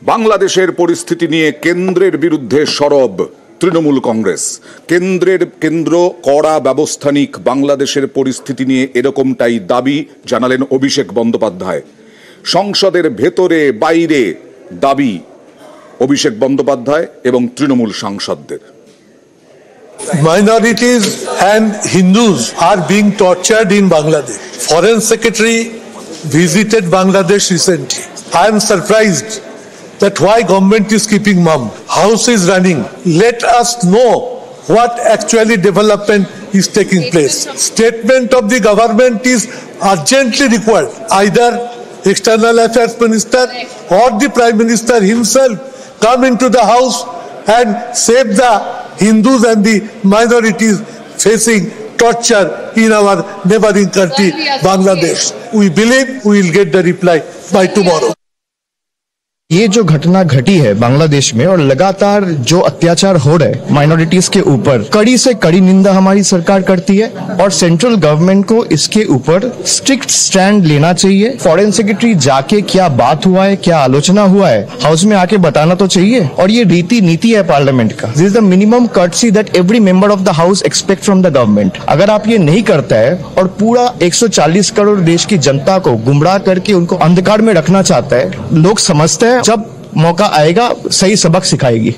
বাংলাদেশের পরিস্থিতি নিয়ে কেন্দ্রের বিরুদ্ধে সরব তৃণমূল কংগ্রেস। কেন্দ্র কড়া ব্যবস্থা নিক বাংলাদেশের পরিস্থিতি নিয়ে এরকমটাই দাবি জানালেন অভিষেক বন্দ্যোপাধ্যায়। সংসদের ভেতরে বাইরে দাবি অভিষেক বন্দ্যোপাধ্যায় এবং Trinamool সাংসদদের। Minorities and Hindus are being tortured in Bangladesh. Foreign Secretary visited Bangladesh recently. I am surprised that why government is keeping mum. House is running. Let us know what actually development is taking place. Statement of the government is urgently required. Either External Affairs Minister or the Prime Minister himself come into the house and save the Hindus and the minorities facing torture in our neighboring country, Bangladesh. We believe we will get the reply by tomorrow. ये जो घटना घटी है बांग्लादेश में और लगातार जो अत्याचार हो रहे हैं माइनॉरिटीज के ऊपर, कड़ी से कड़ी निंदा हमारी सरकार करती है और सेंट्रल गवर्नमेंट को इसके ऊपर स्ट्रिक्ट स्टैंड लेना चाहिए। फॉरेन सेक्रेटरी जाके क्या बात हुआ है, क्या आलोचना हुआ है, हाउस में आके बताना तो चाहिए। और ये रीति नीति है पार्लियामेंट का। This is the minimum courtesy that every member of the house expect from the government. अगर आप ये नहीं करता है और पूरा 140 करोड़ देश की जनता को गुमराह करके उनको अंधकार में रखना चाहता है, लोग समझते हैं जब मौका आएगा सही सबक सिखाएगी।